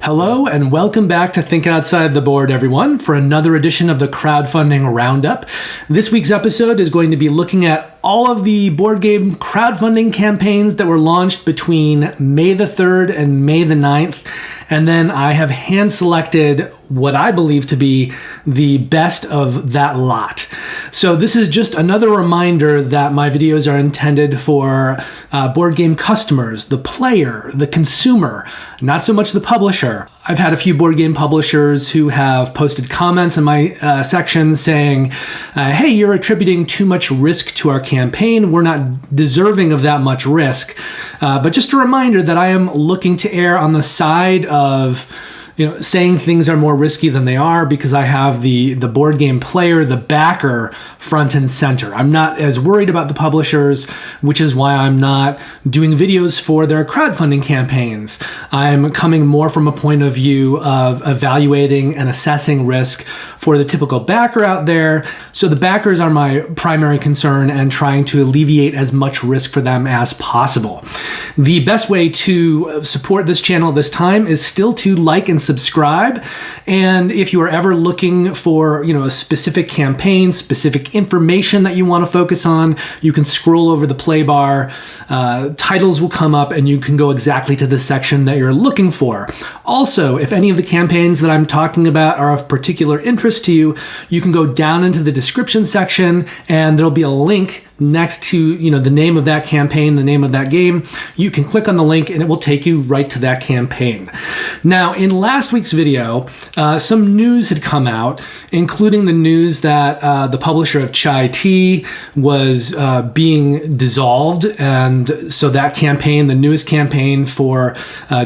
Hello and welcome back to Think Outside the Board, everyone, for another edition of the Crowdfunding Roundup. This week's episode is going to be looking at all of the board game crowdfunding campaigns that were launched between May the 3rd and May the 9th. And then I have hand-selected what I believe to be the best of that lot. So this is just another reminder that my videos are intended for board game customers, the player, the consumer, not so much the publisher. I've had a few board game publishers who have posted comments in my section saying, hey, you're attributing too much risk to our campaign. We're not deserving of that much risk. But just a reminder that I am looking to err on the side of saying things are more risky than they are, because I have the board game player, the backer, front and center. I'm not as worried about the publishers, which is why I'm not doing videos for their crowdfunding campaigns. I'm coming more from a point of view of evaluating and assessing risk for the typical backer out there. So the backers are my primary concern and trying to alleviate as much risk for them as possible. The best way to support this channel this time is still to like and subscribe. And if you are ever looking for, a specific campaign, specific information that you want to focus on, you can scroll over the play bar. Titles will come up and you can go exactly to the section that you're looking for. Also, if any of the campaigns that I'm talking about are of particular interest to you, you can go down into the description section and there'll be a link next to the name of that campaign, the name of that game. You can click on the link and it will take you right to that campaign. Now, in last week's video, some news had come out, including the news that the publisher of Chai Tea was being dissolved, and so that campaign, the newest campaign for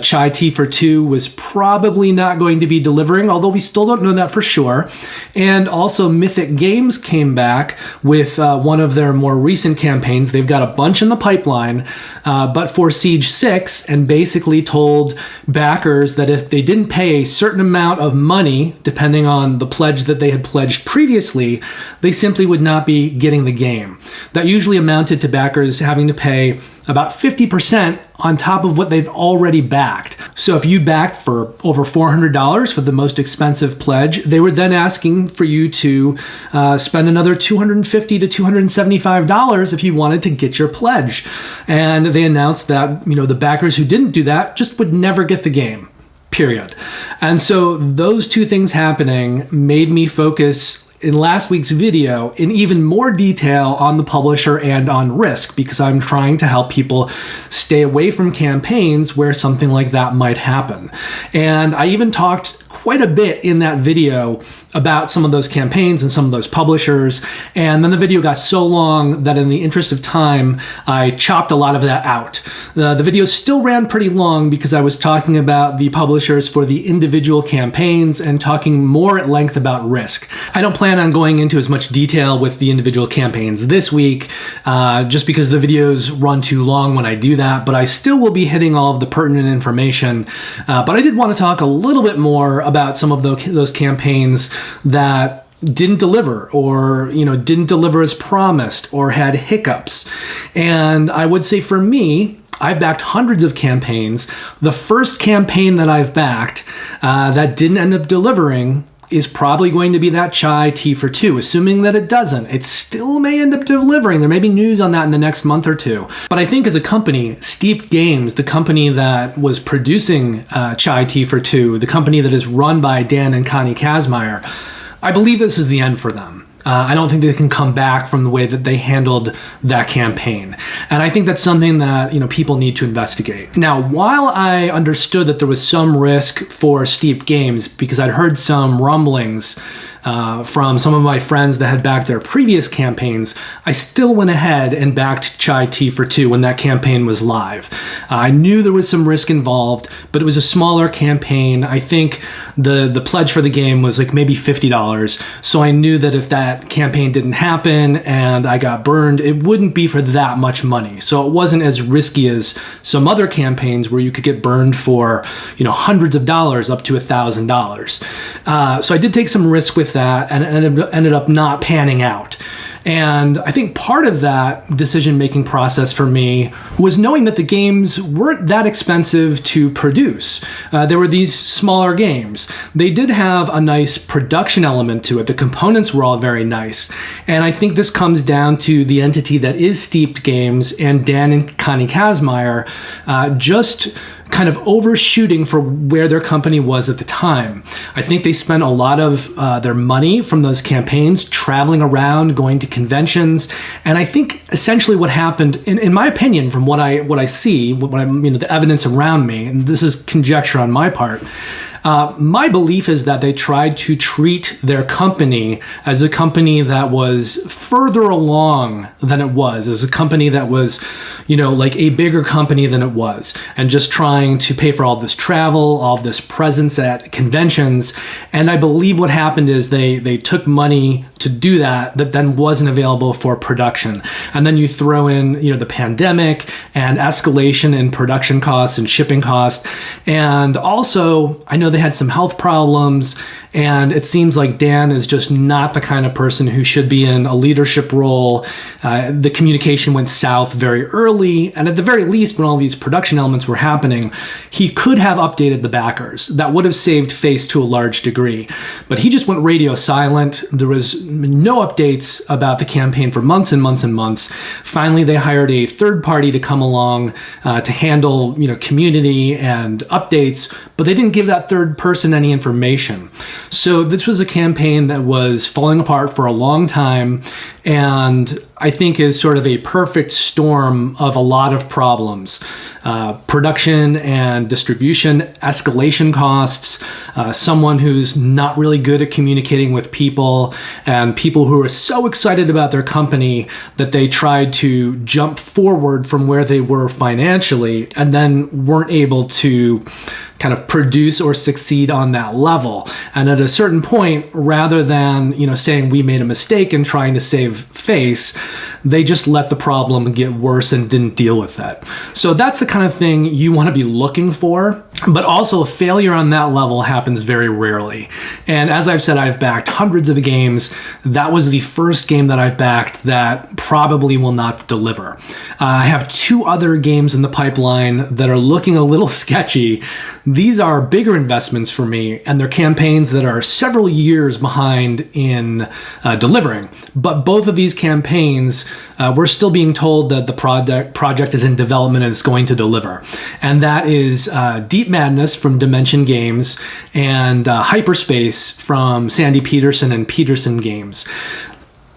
Chai Tea for Two, was probably not going to be delivering, although we still don't know that for sure. And also Mythic Games came back with one of their more recent campaigns. They've got a bunch in the pipeline, but for Siege 6, and basically told backers that if they didn't pay a certain amount of money, depending on the pledge that they had pledged previously, they simply would not be getting the game. That usually amounted to backers having to pay about 50% on top of what they've already backed. So if you backed for over $400 for the most expensive pledge, they were then asking for you to spend another $250 to $275 if you wanted to get your pledge. And they announced that, the backers who didn't do that just would never get the game, period. And so those two things happening made me focus in last week's video in even more detail on the publisher and on risk, because I'm trying to help people stay away from campaigns where something like that might happen. And I even talked quite a bit in that video about some of those campaigns and some of those publishers. And then the video got so long that in the interest of time, I chopped a lot of that out. The video still ran pretty long because I was talking about the publishers for the individual campaigns and talking more at length about risk. I don't plan on going into as much detail with the individual campaigns this week, just because the videos run too long when I do that, but I still will be hitting all of the pertinent information. But I did want to talk a little bit more about some of those campaigns that didn't deliver, or didn't deliver as promised, or had hiccups. And I would say for me, I've backed hundreds of campaigns. The first campaign that I've backed that didn't end up delivering is probably going to be that Chai Tea for Two. Assuming that it doesn't, it still may end up delivering. There may be news on that in the next month or two. But I think as a company, Steep Games, the company that was producing Chai Tea for Two, the company that is run by Dan and Connie Kazmaier, I believe this is the end for them. I don't think they can come back from the way that they handled that campaign. And I think that's something that, people need to investigate. Now, while I understood that there was some risk for Steep Games, because I'd heard some rumblings from some of my friends that had backed their previous campaigns, I still went ahead and backed Chai Tea for Two when that campaign was live. I knew there was some risk involved, but it was a smaller campaign. I think the pledge for the game was like maybe $50. So I knew that if that campaign didn't happen and I got burned, it wouldn't be for that much money. So it wasn't as risky as some other campaigns where you could get burned for, hundreds of dollars up to $1,000. So I did take some risk with that, and it ended up not panning out. And I think part of that decision-making process for me was knowing that the games weren't that expensive to produce. There were these smaller games. They did have a nice production element to it. The components were all very nice. And I think this comes down to the entity that is Steeped Games and Dan and Connie Kazmaier just kind of overshooting for where their company was at the time. I think they spent a lot of their money from those campaigns traveling around, going to conventions, and I think essentially what happened, in my opinion, from what I see, the evidence around me, and this is conjecture on my part. My belief is that they tried to treat their company as a company that was further along than it was, as a company that was, like a bigger company than it was, and just trying to pay for all this travel, all this presence at conventions. And I believe what happened is they took money to do that then wasn't available for production. And then you throw in, the pandemic and escalation in production costs and shipping costs. And also, I know they had some health problems, and it seems like Dan is just not the kind of person who should be in a leadership role. The communication went south very early, and at the very least, when all these production elements were happening, he could have updated the backers. That would have saved face to a large degree. But he just went radio silent. There was no updates about the campaign for months and months and months. Finally, they hired a third party to come along to handle, community and updates, but they didn't give that third person any information. So this was a campaign that was falling apart for a long time, and I think is sort of a perfect storm of a lot of problems. Production and distribution, escalation costs, someone who's not really good at communicating with people, and people who are so excited about their company that they tried to jump forward from where they were financially and then weren't able to kind of produce or succeed on that level. And at a certain point, rather than, saying we made a mistake and trying to save face, they just let the problem get worse and didn't deal with that. So that's the kind of thing you want to be looking for, but also failure on that level happens very rarely. And as I've said, I've backed hundreds of games. That was the first game that I've backed that probably will not deliver. I have 2 other games in the pipeline that are looking a little sketchy. These are bigger investments for me, and they're campaigns that are several years behind in delivering. But both of these campaigns, we're still being told that the project is in development and it's going to deliver. And that is Deep Madness from Dimension Games and Hyperspace from Sandy Peterson and Peterson Games.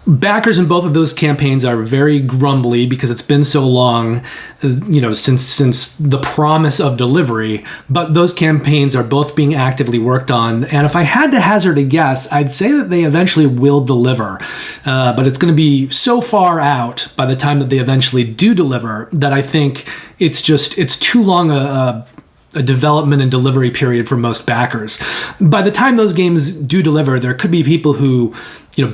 Backers in both of those campaigns are very grumbly because it's been so long, since the promise of delivery, but those campaigns are both being actively worked on. And if I had to hazard a guess, I'd say that they eventually will deliver, but it's going to be so far out by the time that they eventually do deliver that I think it's too long a development and delivery period for most backers. By the time those games do deliver, there could be people who,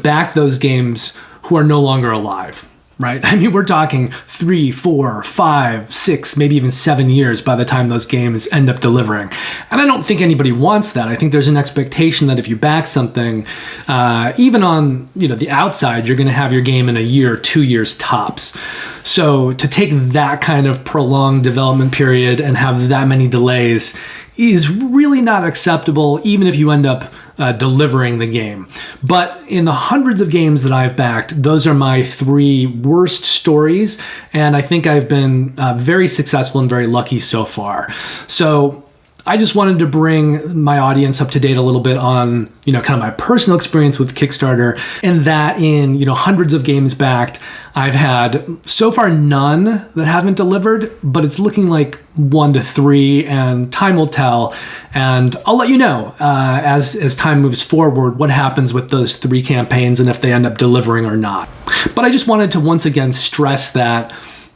back those games who are no longer alive, right? I mean, we're talking 3, 4, 5, 6, maybe even 7 years by the time those games end up delivering. And I don't think anybody wants that. I think there's an expectation that if you back something, even on, the outside, you're going to have your game in a year, 2 years tops. So to take that kind of prolonged development period and have that many delays is really not acceptable, even if you end up delivering the game. But in the hundreds of games that I've backed, those are my 3 worst stories, and I think I've been very successful and very lucky so far. So I just wanted to bring my audience up to date a little bit on, kind of my personal experience with Kickstarter, and that in, hundreds of games backed, I've had so far none that haven't delivered, but it's looking like 1 to 3, and time will tell. And I'll let you know as time moves forward what happens with those 3 campaigns and if they end up delivering or not. But I just wanted to once again stress that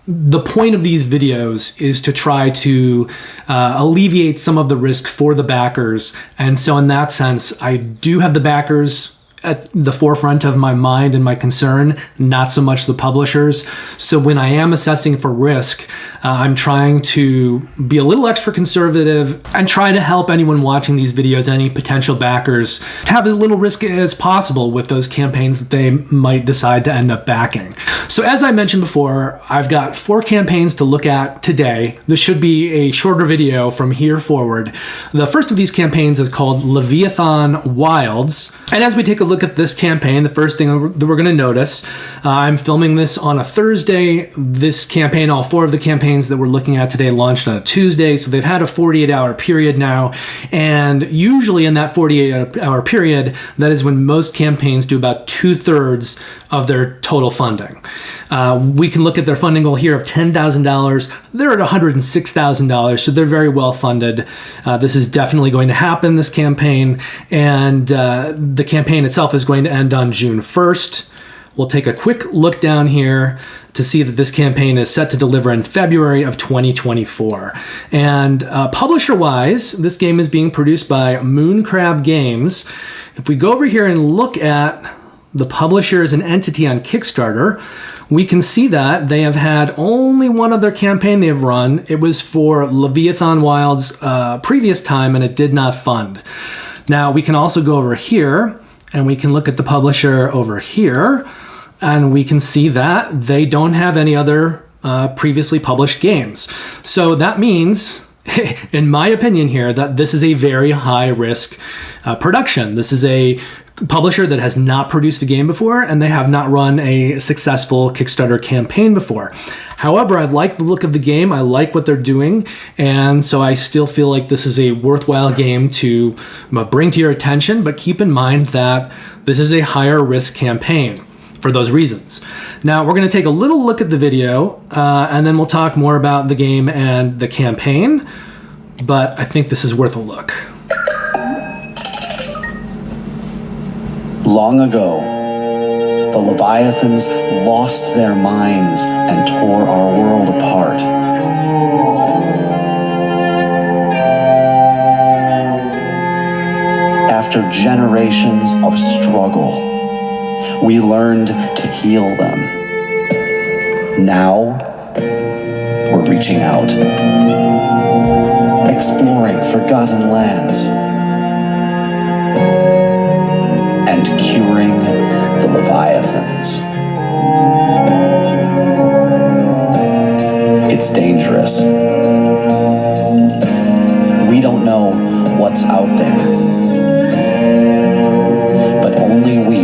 the point of these videos is to try to alleviate some of the risk for the backers. And so in that sense, I do have the backers at the forefront of my mind and my concern, not so much the publishers. So when I am assessing for risk, I'm trying to be a little extra conservative and try to help anyone watching these videos, any potential backers, to have as little risk as possible with those campaigns that they might decide to end up backing. So as I mentioned before, I've got 4 campaigns to look at today. This should be a shorter video from here forward. The first of these campaigns is called Leviathan Wilds. And as we take a look at this campaign, the first thing that we're going to notice, I'm filming this on a Thursday. This campaign, all 4 of the campaigns that we're looking at today, launched on a Tuesday, so they've had a 48-hour period now, and usually in that 48-hour period, that is when most campaigns do about 2/3 of their total funding. We can look at their funding goal here of $10,000. They're at $106,000, so they're very well funded. This is definitely going to happen, this campaign, and the campaign itself is going to end on June 1st. We'll take a quick look down here to see that this campaign is set to deliver in February of 2024. And publisher-wise, this game is being produced by Mooncrab Games. If we go over here and look at the publisher as an entity on Kickstarter, we can see that they have had only one other campaign they've run. It was for Leviathan Wilds previous time, and it did not fund. Now, we can also go over here, and we can look at the publisher over here, and we can see that they don't have any other previously published games. So that means, in my opinion here, that this is a very high-risk production. This is a publisher that has not produced a game before, and they have not run a successful Kickstarter campaign before. However, I like the look of the game, I like what they're doing, and so I still feel like this is a worthwhile game to bring to your attention, but keep in mind that this is a higher risk campaign for those reasons. Now, we're going to take a little look at the video, and then we'll talk more about the game and the campaign, but I think this is worth a look. Long ago, the Leviathans lost their minds and tore our world apart. After generations of struggle, we learned to heal them. Now, we're reaching out, exploring forgotten lands, and curing the Leviathans. It's dangerous. We don't know what's out there, but only we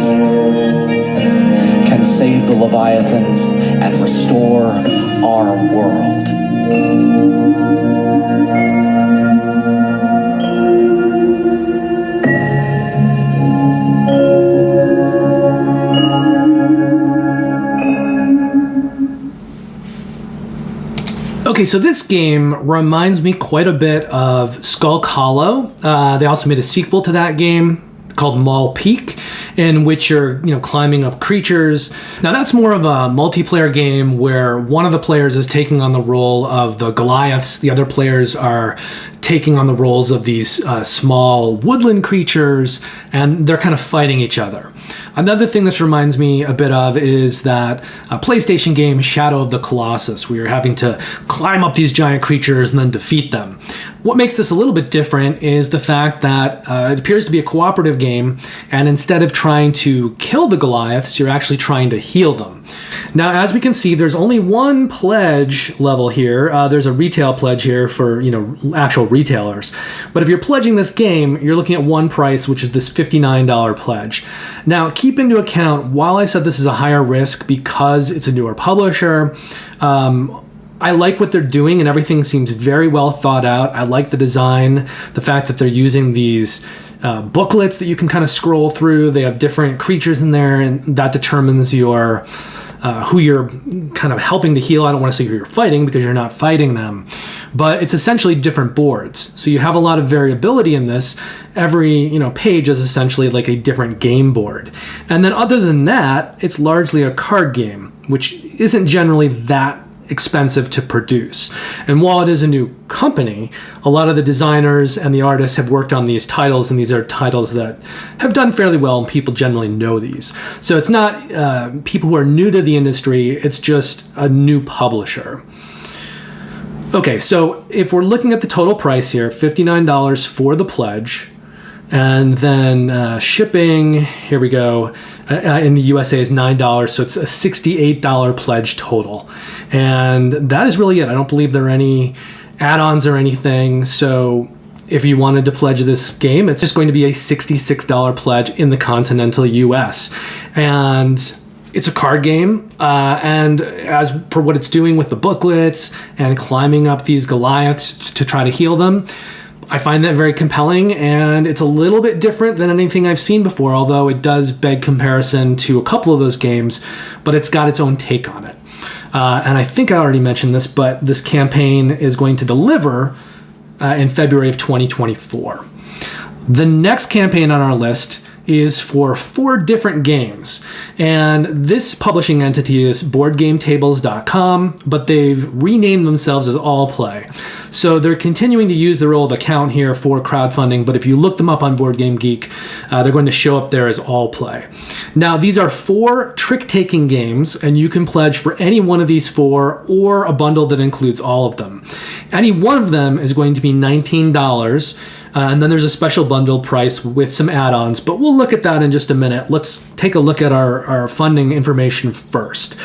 can save the Leviathans and restore our world. Okay, so this game reminds me quite a bit of Skull Hollow. They also made a sequel to that game called Maul Peak, in which you're climbing up creatures. Now that's more of a multiplayer game where one of the players is taking on the role of the Goliaths. The other players are taking on the roles of these small woodland creatures, and they're kind of fighting each other. Another thing this reminds me a bit of is that PlayStation game Shadow of the Colossus, where you're having to climb up these giant creatures and then defeat them. What makes this a little bit different is the fact that it appears to be a cooperative game, and instead of trying to kill the Goliaths, you're actually trying to heal them. Now, as we can see, there's only one pledge level here. There's a retail pledge here for actual retailers. But if you're pledging this game, you're looking at one price, which is this $59 pledge. Now, keep into account, while I said this is a higher risk because it's a newer publisher, I like what they're doing and everything seems very well thought out. I like the design, the fact that they're using these booklets that you can kind of scroll through. They have different creatures in there, and that determines your who you're kind of helping to heal. I don't want to say who you're fighting because you're not fighting them, but it's essentially different boards. So you have a lot of variability in this. Every page is essentially like a different game board. And then other than that, it's largely a card game, which isn't generally that expensive to produce. And while it is a new company, a lot of the designers and the artists have worked on these titles, and these are titles that have done fairly well, and people generally know these. So it's not people who are new to the industry, it's just a new publisher. Okay, so if we're looking at the total price here, $59 for the pledge, and then shipping, here we go, in the USA is $9, so it's a $68 pledge total. And that is really it. I don't believe there are any add-ons or anything, so if you wanted to pledge this game, it's just going to be a $66 pledge in the continental US. And it's a card game, and as for what it's doing with the booklets and climbing up these Goliaths to try to heal them, I find that very compelling, and it's a little bit different than anything I've seen before, although it does beg comparison to a couple of those games, but it's got its own take on it. And I think I already mentioned this, but this campaign is going to deliver in February of 2024. The next campaign on our list is for 4 different games. And this publishing entity is BoardGameTables.com, but they've renamed themselves as All Play. So they're continuing to use their old account here for crowdfunding, but if you look them up on Board Game Geek, they're going to show up there as All Play. Now, these are 4 trick-taking games, and you can pledge for any one of these 4 or a bundle that includes all of them. Any one of them is going to be $19, and then there's a special bundle price with some add-ons, but we'll look at that in just a minute. Let's take a look at our funding information first.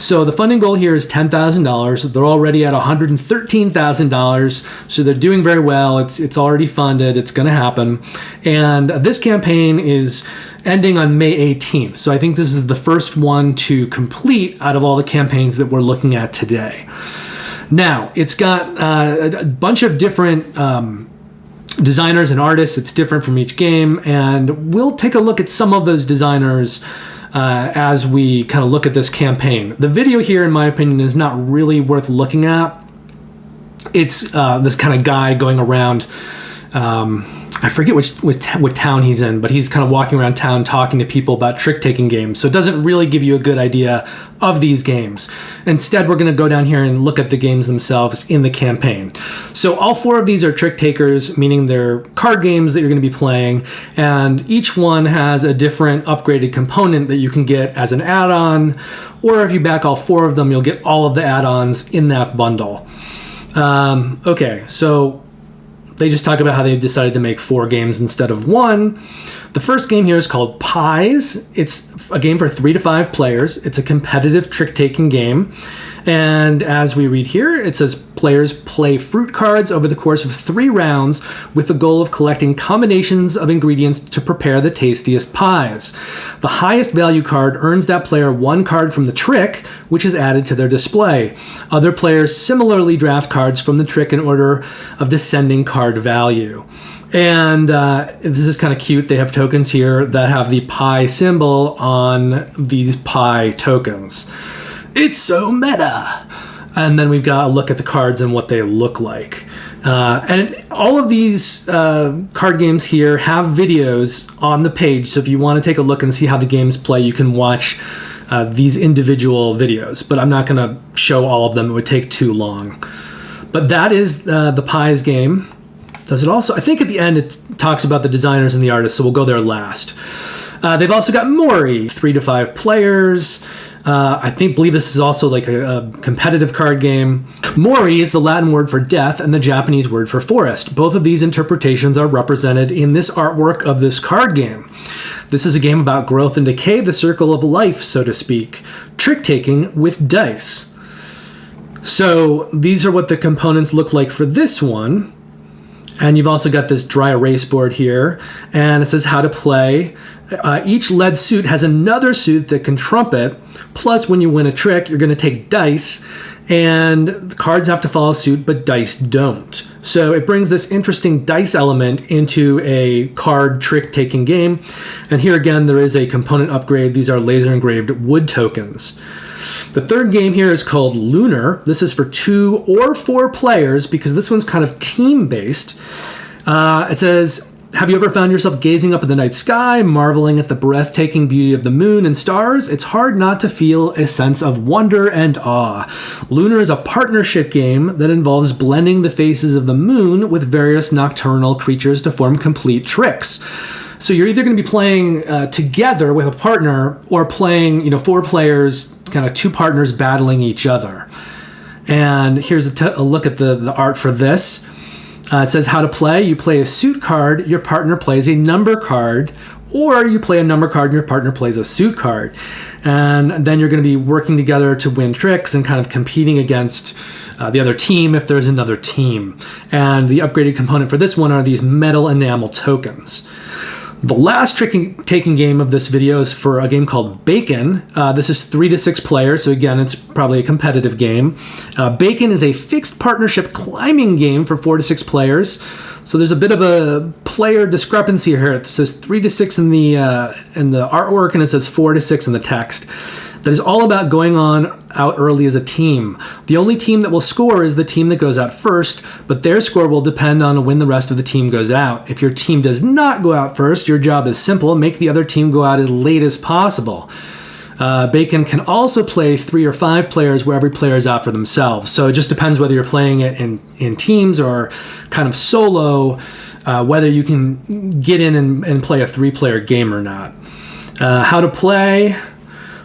So the funding goal here is $10,000. They're already at $113,000, so they're doing very well. It's already funded. It's going to happen. And this campaign is ending on May 18th, so I think this is the first one to complete out of all the campaigns that we're looking at today. Now, it's got a bunch of different designers and artists. It's different from each game, and we'll take a look at some of those designers as we kind of look at this campaign. The video here, in my opinion, is not really worth looking at. It's this kind of guy going around, I forget what town he's in, but he's kind of walking around town talking to people about trick-taking games. So it doesn't really give you a good idea of these games. Instead, we're going to go down here and look at the games themselves in the campaign. So all 4 of these are trick-takers, meaning they're card games that you're going to be playing, and each one has a different upgraded component that you can get as an add-on, or if you back all 4 of them, you'll get all of the add-ons in that bundle. Okay, so they just talk about how they've decided to make 4 games instead of 1. The first game here is called Pies. It's a game for 3 to 5 players. It's a competitive trick-taking game. And as we read here, it says players play fruit cards over the course of 3 rounds with the goal of collecting combinations of ingredients to prepare the tastiest pies. The highest value card earns that player 1 card from the trick, which is added to their display. Other players similarly draft cards from the trick in order of descending card value. And this is kind of cute. They have tokens here that have the pie symbol on these pie tokens. It's so meta. And then we've got a look at the cards and what they look like. And all of these card games here have videos on the page. So if you want to take a look and see how the games play, you can watch these individual videos. But I'm not going to show all of them. It would take too long. But that is the Pies game. Does it also? I think at the end it talks about the designers and the artists, so we'll go there last. They've also got Mori, 3 to 5 players. I believe this is also like a competitive card game. Mori is the Latin word for death and the Japanese word for forest. Both of these interpretations are represented in this artwork of this card game. This is a game about growth and decay, the circle of life, so to speak. Trick-taking with dice. So these are what the components look like for this one. And you've also got this dry erase board here, and it says how to play. Each lead suit has another suit that can trumpet, plus when you win a trick, you're going to take dice, and the cards have to follow suit, but dice don't. So it brings this interesting dice element into a card trick-taking game. And here again, there is a component upgrade. These are laser-engraved wood tokens. The third game here is called Lunar. This is for 2 or 4 players because this one's kind of team-based. It says Have you ever found yourself gazing up at the night sky, marveling at the breathtaking beauty of the moon and stars? It's hard not to feel a sense of wonder and awe. Lunar is a partnership game that involves blending the faces of the moon with various nocturnal creatures to form complete tricks. So you're either going to be playing together with a partner or playing, 4 players, kind of 2 partners battling each other. And here's a look at the art for this. It says how to play. You play a suit card, your partner plays a number card, or you play a number card and your partner plays a suit card. And then you're going to be working together to win tricks and kind of competing against the other team if there's another team. And the upgraded component for this one are these metal enamel tokens. The last trick-taking game of this video is for a game called Bacon. This is 3 to 6 players, so again, it's probably a competitive game. Bacon is a fixed partnership climbing game for 4 to 6 players. So there's a bit of a player discrepancy here. It says 3 to 6 in the artwork, and it says 4 to 6 in the text. That is all about going out early as a team. The only team that will score is the team that goes out first, but their score will depend on when the rest of the team goes out. If your team does not go out first, your job is simple: make the other team go out as late as possible. Bacon can also play 3 or 5 players where every player is out for themselves. So it just depends whether you're playing it in teams or kind of solo, whether you can get in and play a 3-player game or not. How to play.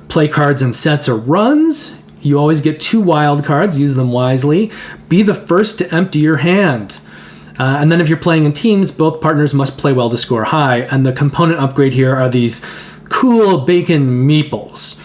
Play cards in sets or runs. You always get 2 wild cards. Use them wisely. Be the first to empty your hand. And then if you're playing in teams, both partners must play well to score high. And the component upgrade here are these cool bacon meeples.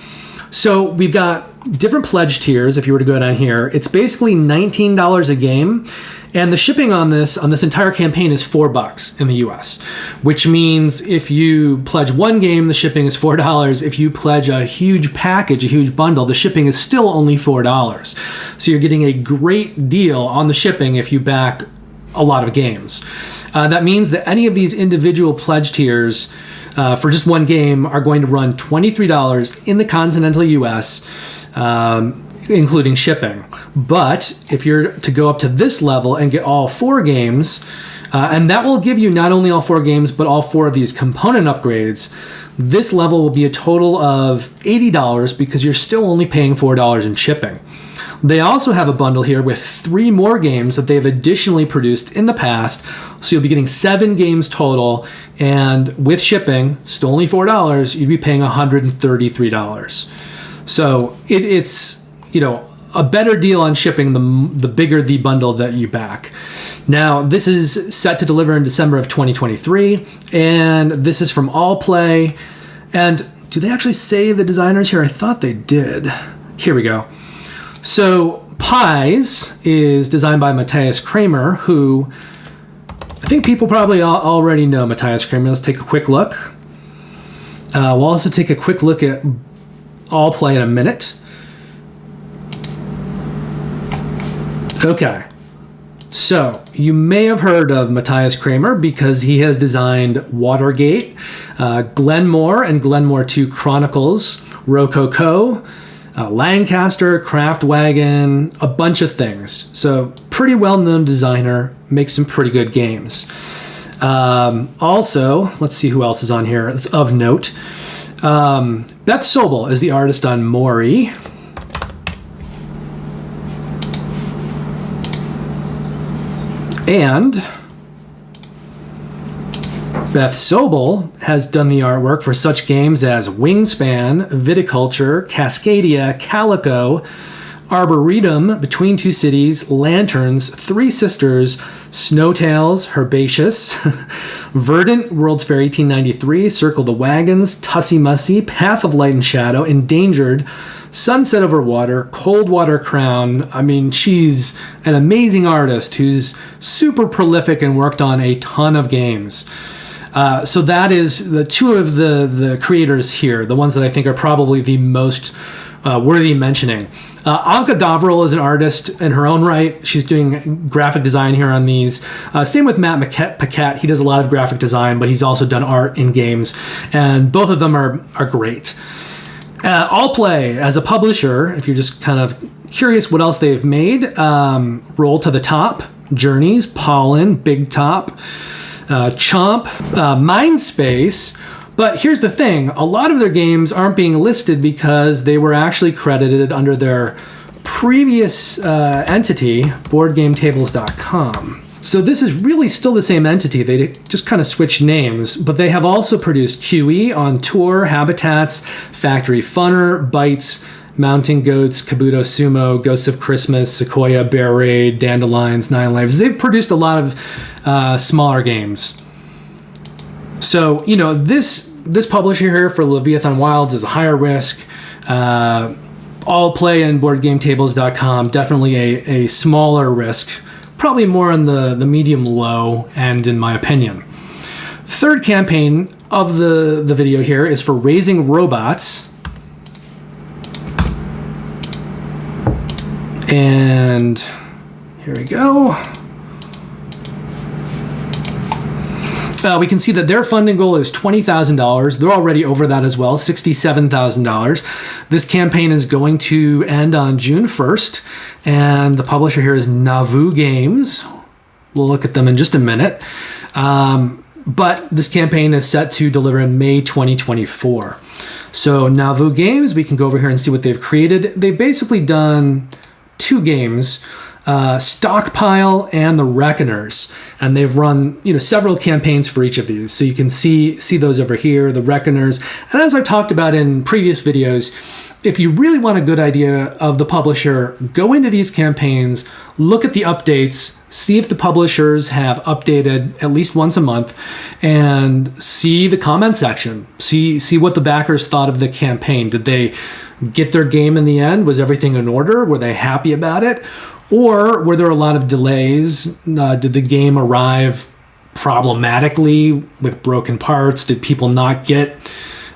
So we've got different pledge tiers. If you were to go down here, it's basically $19 a game. And the shipping on this entire campaign is $4 in the US, which means if you pledge 1 game, the shipping is $4. If you pledge a huge package, a huge bundle, the shipping is still only $4. So you're getting a great deal on the shipping if you back a lot of games. That means that any of these individual pledge tiers for just 1 game are going to run $23 in the continental US, including shipping. But if you're to go up to this level and get all 4 games, and that will give you not only all 4 games, but all 4 of these component upgrades, this level will be a total of $80 because you're still only paying $4 in shipping. They also have a bundle here with 3 more games that they've additionally produced in the past. So you'll be getting 7 games total, and with shipping, still only $4, you'd be paying $133. So it's a better deal on shipping the bigger the bundle that you back. Now, this is set to deliver in December of 2023, and this is from All Play. And do they actually say the designers here? I thought they did. Here we go. So Pies is designed by Matthias Kramer, who I think people probably already know Matthias Kramer. Let's take a quick look. We'll also take a quick look at All Play in a minute. Okay, so you may have heard of Matthias Kramer because he has designed Watergate, Glenmore and Glenmore 2 Chronicles, Rococo, Lancaster, Craftwagon, a bunch of things. So pretty well-known designer, makes some pretty good games. Also, let's see who else is on here. It's of note. Beth Sobel is the artist on Mori. And Beth Sobel has done the artwork for such games as Wingspan, Viticulture, Cascadia, Calico, Arboretum, Between Two Cities, Lanterns, Three Sisters, Snowtails, Herbaceous, Verdant, World's Fair 1893, Circle the Wagons, Tussie Mussy, Path of Light and Shadow, Endangered, Sunset Over Water, Coldwater Crown. I mean, she's an amazing artist who's super prolific and worked on a ton of games. So that is the 2 of the creators here, the ones that I think are probably the most worthy mentioning. Anka Gavral is an artist in her own right. She's doing graphic design here on these. Same with Matt Paquette. He does a lot of graphic design, but he's also done art in games. And both of them are great. All Play, as a publisher, if you're just kind of curious what else they've made, Roll to the Top, Journeys, Pollen, Big Top, Chomp, Mindspace. But here's the thing, a lot of their games aren't being listed because they were actually credited under their previous entity, BoardGameTables.com. So this is really still the same entity. They just kind of switched names, but they have also produced QE, On Tour, Habitats, Factory Funner, Bites, Mountain Goats, Kabuto Sumo, Ghosts of Christmas, Sequoia, Bear Raid, Dandelions, Nine Lives. They've produced a lot of smaller games. So, you know, this publisher here for Leviathan Wilds is a higher risk. All play and BoardGameTables.com, definitely a smaller risk. Probably more on the medium-low end, in my opinion. Third campaign of the video here is for Raising Robots. And here we go. We can see that their funding goal is $20,000. They're already over that as well, $67,000. This campaign is going to end on June 1st, and the publisher here is Nauvoo Games. We'll look at them in just a minute. But this campaign is set to deliver in May 2024. So Nauvoo Games, we can go over here and see what they've created. They've basically done two games, Stockpile and the Reckoners, and they've run several campaigns for each of these, so you can see those over here, the Reckoners. And as I've talked about in previous videos, if you really want a good idea of the publisher, go into these campaigns, look at the updates, see if the publishers have updated at least once a month, and see the comment section, see what the backers thought of the campaign. Did they get their game in the end? Was everything in order? Were they happy about it? Or were there a lot of delays? Did the game arrive problematically with broken parts? Did people not get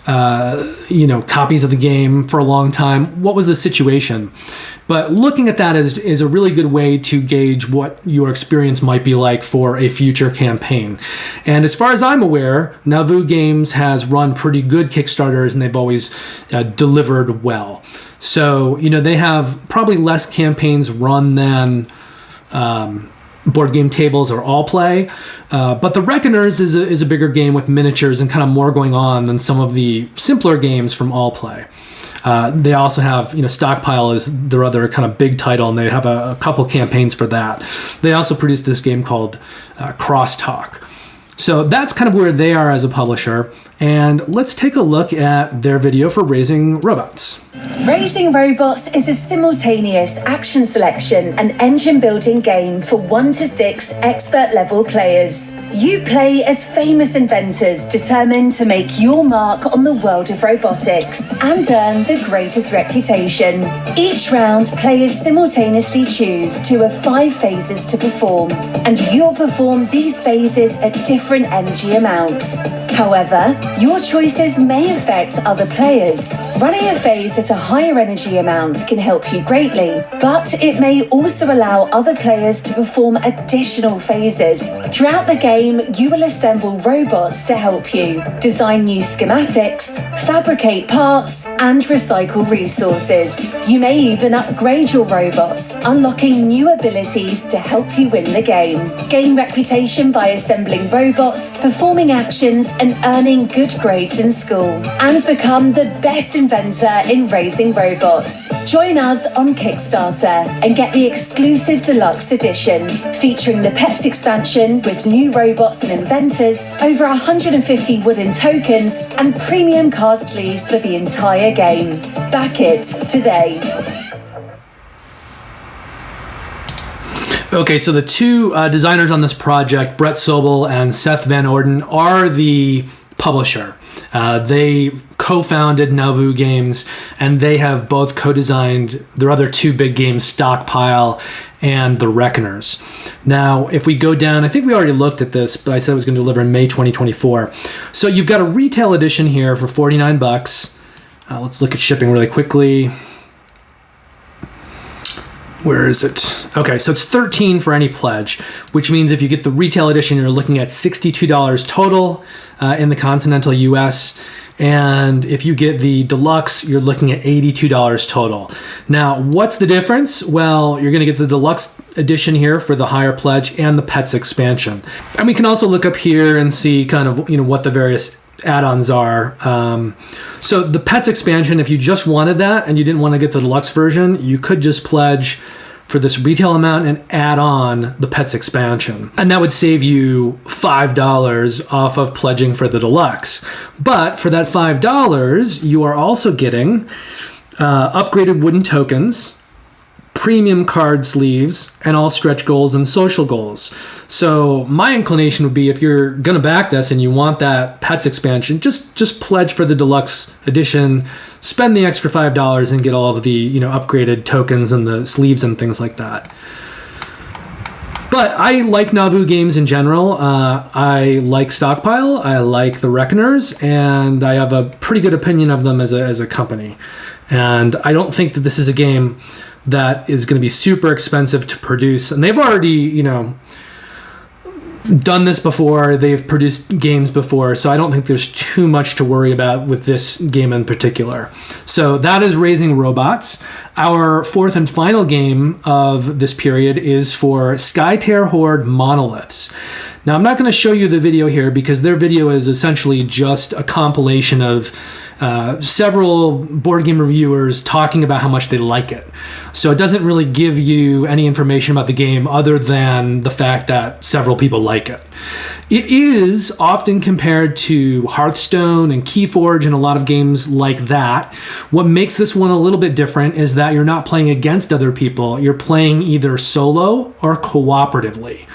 copies of the game for a long time? What was the situation? But looking at that is a really good way to gauge what your experience might be like for a future campaign. And as far as I'm aware, Nauvoo Games has run pretty good Kickstarters, and they've always delivered well. So, they have probably less campaigns run than Board Game Tables or All Play. But the Reckoners is a bigger game with miniatures and kind of more going on than some of the simpler games from All Play. They also have, Stockpile is their other kind of big title, and they have a couple campaigns for that. They also produced this game called Crosstalk. So that's kind of where they are as a publisher. And let's take a look at their video for Raising Robots. Raising Robots is a simultaneous action selection and engine building game for 1 to 6 expert level players. You play as famous inventors determined to make your mark on the world of robotics and earn the greatest reputation. Each round, players simultaneously choose 2 of 5 phases to perform, and you'll perform these phases at different energy amounts. However, your choices may affect other players. Running a phase at a higher energy amount can help you greatly, but it may also allow other players to perform additional phases. Throughout the game, you will assemble robots to help you, design new schematics, fabricate parts, and recycle resources. You may even upgrade your robots, unlocking new abilities to help you win the game. Gain reputation by assembling robots, performing actions, and earning good grades in school, and become the best inventor in Raising Robots. Join us on Kickstarter and get the exclusive deluxe edition, featuring the Pets expansion with new robots and inventors, over 150 wooden tokens, and premium card sleeves for the entire game. Back it today. Okay, so the two designers on this project, Brett Sobel and Seth Van Orden, are the publisher. They co-founded Nauvoo Games, and they have both co-designed their other 2 big games, Stockpile and The Reckoners. Now, if we go down, I think we already looked at this, but I said it was going to deliver in May 2024. So you've got a retail edition here for $49. Let's look at shipping really quickly. Where is it? Okay, so it's $13 for any pledge, which means if you get the retail edition, you're looking at $62 total in the continental US. And if you get the deluxe, you're looking at $82 total. Now, what's the difference? Well, you're going to get the deluxe edition here for the higher pledge and the pets expansion. And we can also look up here and see kind of, what the various add-ons are. So the pets expansion, if you just wanted that and you didn't want to get the deluxe version, you could just pledge for this retail amount and add on the pets expansion. And that would save you $5 off of pledging for the deluxe. But for that $5, you are also getting upgraded wooden tokens, premium card sleeves, and all stretch goals and social goals. So my inclination would be, if you're gonna back this and you want that pets expansion, just pledge for the deluxe edition, spend the extra $5 and get all of the upgraded tokens and the sleeves and things like that. But I like Nauvoo games in general. I like Stockpile, I like the Reckoners, and I have a pretty good opinion of them as a company. And I don't think that this is a game that is going to be super expensive to produce. And they've already, done this before. They've produced games before. So I don't think there's too much to worry about with this game in particular. So that is Raising Robots. Our fourth and final game of this period is for Skytear Horde Monoliths. Now, I'm not going to show you the video here because their video is essentially just a compilation of several board game reviewers talking about how much they like it. So it doesn't really give you any information about the game other than the fact that several people like it. It is often compared to Hearthstone and Keyforge and a lot of games like that. What makes this one a little bit different is that you're not playing against other people. You're playing either solo or cooperatively.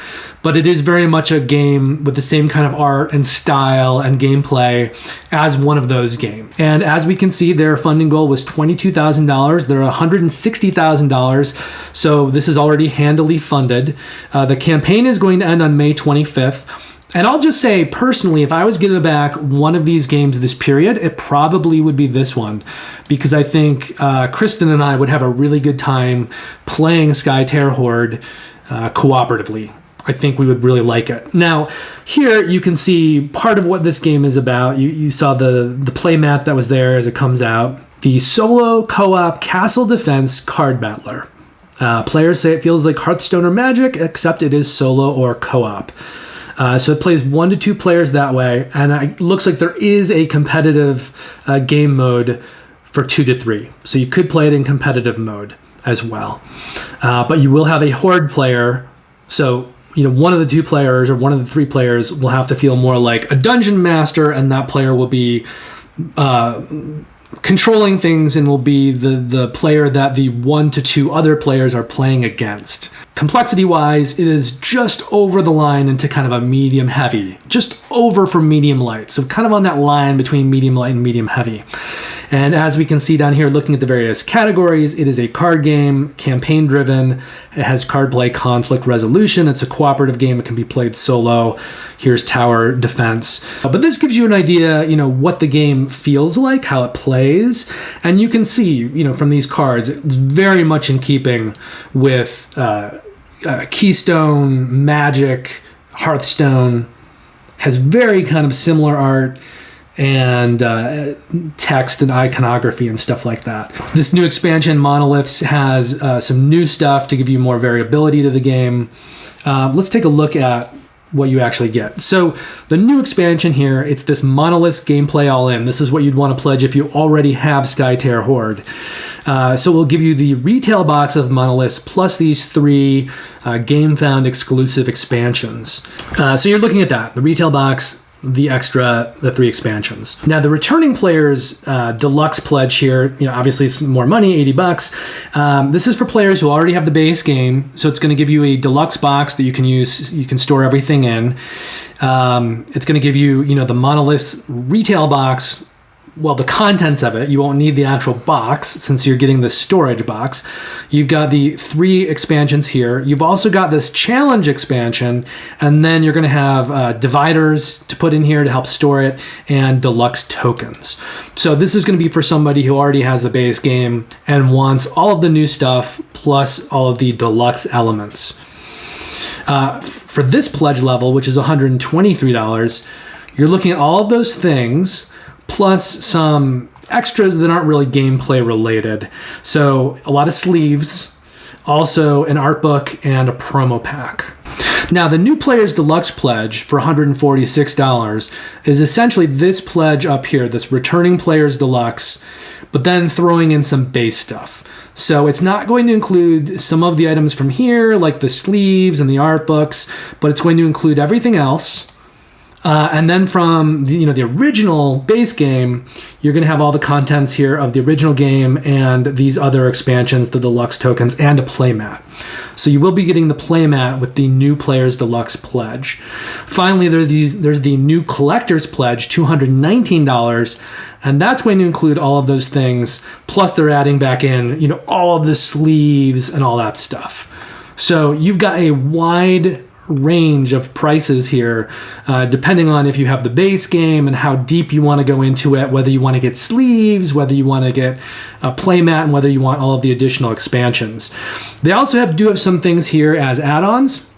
But it is very much a game with the same kind of art and style and gameplay as one of those games. And as we can see, their funding goal was $22,000. They're $160,000. So this is already handily funded. The campaign is going to end on May 25th. And I'll just say, personally, if I was going to back one of these games this period, it probably would be this one. Because I think Kristen and I would have a really good time playing Skytear Horde cooperatively. I think we would really like it. Now, here you can see part of what this game is about. You saw the play mat that was there as it comes out. The solo co-op castle defense card battler. Players say it feels like Hearthstone or Magic, except it is solo or co-op. So it plays 1 to 2 players that way, and it looks like there is a competitive game mode for 2 to 3. So you could play it in competitive mode as well. But you will have a Horde player, so one of the 2 players or one of the 3 players will have to feel more like a dungeon master, and that player will be controlling things and will be the player that the 1 to 2 other players are playing against. Complexity-wise, it is just over the line into kind of a medium heavy, just over from medium light. So kind of on that line between medium light and medium heavy. And as we can see down here, looking at the various categories, it is a card game, campaign driven. It has card play, conflict resolution. It's a cooperative game. It can be played solo. Here's tower defense. But this gives you an idea, what the game feels like, how it plays. And you can see, from these cards, it's very much in keeping with Keystone, Magic, Hearthstone. Has very kind of similar art and text and iconography and stuff like that. This new expansion, Monoliths, has some new stuff to give you more variability to the game. Let's take a look at what you actually get. So the new expansion here, it's this Monoliths gameplay all-in. This is what you'd want to pledge if you already have Skytear Horde. So we'll give you the retail box of Monoliths plus these 3 Gamefound exclusive expansions. So you're looking at that, the retail box, the 3 expansions. Now the returning players deluxe pledge here, obviously it's more money, $80. This is for players who already have the base game, so it's going to give you a deluxe box that you can use, you can store everything in. It's going to give you, the Monoliths retail box, well, the contents of it. You won't need the actual box since you're getting the storage box. You've got the 3 expansions here. You've also got this challenge expansion, and then you're going to have dividers to put in here to help store it, and deluxe tokens. So this is going to be for somebody who already has the base game and wants all of the new stuff plus all of the deluxe elements. For this pledge level, which is $123, you're looking at all of those things plus some extras that aren't really gameplay related. So a lot of sleeves, also an art book, and a promo pack. Now, the new Players Deluxe pledge for $146 is essentially this pledge up here, this returning Players Deluxe, but then throwing in some base stuff. So it's not going to include some of the items from here, like the sleeves and the art books, but it's going to include everything else. And then from the original base game, you're going to have all the contents here of the original game and these other expansions, the deluxe tokens, and a playmat. So you will be getting the playmat with the new Players Deluxe pledge. Finally, there's the new Collector's Pledge, $219, and that's going to include all of those things. Plus, they're adding back in, all of the sleeves and all that stuff. So you've got a wide range of prices here, depending on if you have the base game and how deep you want to go into it, whether you want to get sleeves, whether you want to get a playmat, and whether you want all of the additional expansions. They also do have some things here as add-ons.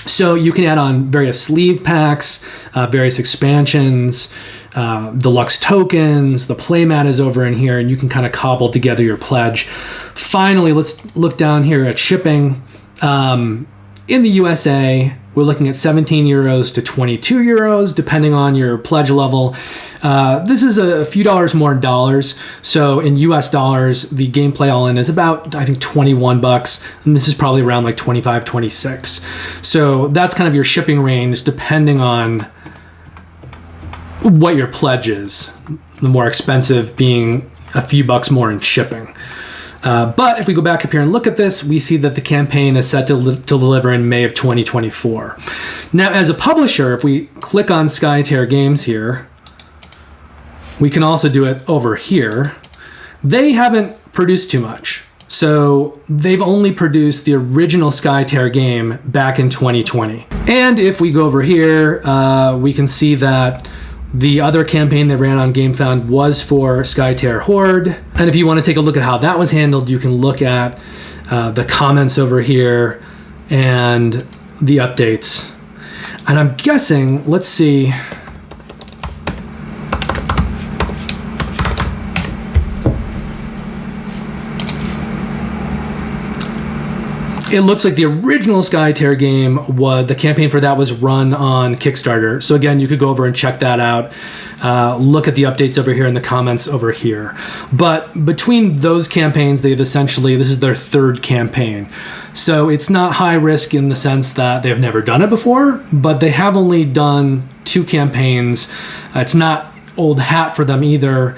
So you can add on various sleeve packs, various expansions, deluxe tokens. The playmat is over in here, and you can kind of cobble together your pledge. Finally, let's look down here at shipping. In the USA, we're looking at 17 euros to 22 euros, depending on your pledge level. This is a few dollars more in dollars. So in US dollars, the gameplay all in is about, I think, $21. And this is probably around like 25, 26. So that's kind of your shipping range, depending on what your pledge is. The more expensive being a few bucks more in shipping. But if we go back up here and look at this, we see that the campaign is set to deliver in May of 2024. Now, as a publisher, if we click on Skytear Games here, we can also do it over here. They haven't produced too much. So they've only produced the original Skytear game back in 2020. And if we go over here, we can see that the other campaign they ran on Gamefound was for Skytear Horde. And if you want to take a look at how that was handled, you can look at the comments over here and the updates. And I'm guessing, let's see. It looks like the original Skytear game, the campaign for that was run on Kickstarter. So again, you could go over and check that out. Look at the updates over here in the comments over here. But between those campaigns, this is their third campaign. So it's not high risk in the sense that they've never done it before, but they have only done 2 campaigns. It's not old hat for them either.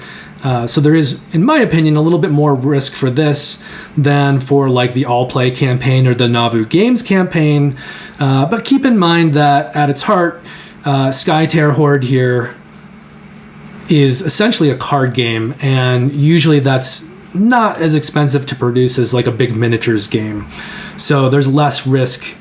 So there is, in my opinion, a little bit more risk for this than for like the All Play campaign or the Nauvoo Games campaign. But keep in mind that at its heart, Skytear Horde here is essentially a card game, and usually that's not as expensive to produce as like a big miniatures game. So there's less risk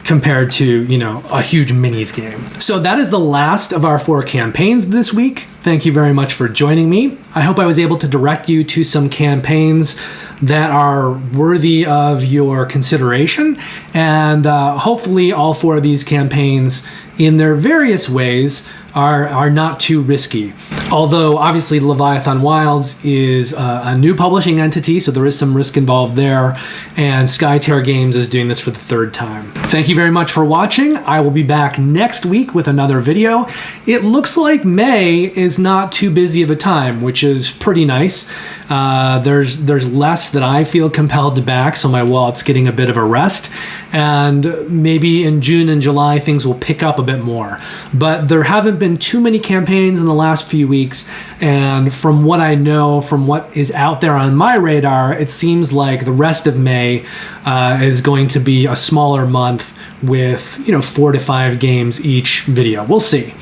compared to, a huge minis game. So that is the last of our 4 campaigns this week. Thank you very much for joining me. I hope I was able to direct you to some campaigns that are worthy of your consideration. And hopefully all 4 of these campaigns, in their various ways, are not too risky. Although obviously Leviathan Wilds is a new publishing entity, so there is some risk involved there, and Skytear Games is doing this for the 3rd time. Thank you very much for watching. I will be back next week with another video. It looks like May is not too busy of a time, which is pretty nice. There's less that I feel compelled to back, so my wallet's getting a bit of a rest, and maybe in June and July things will pick up a bit more. But there haven't been too many campaigns in the last few weeks, and from what I know, from what is out there on my radar, it seems like the rest of May is going to be a smaller month with 4 to 5 games each video. We'll see.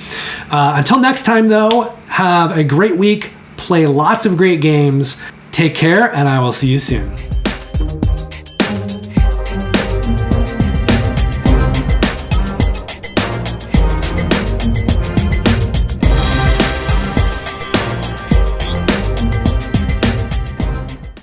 Until next time though, have a great week, play lots of great games, take care, and I will see you soon.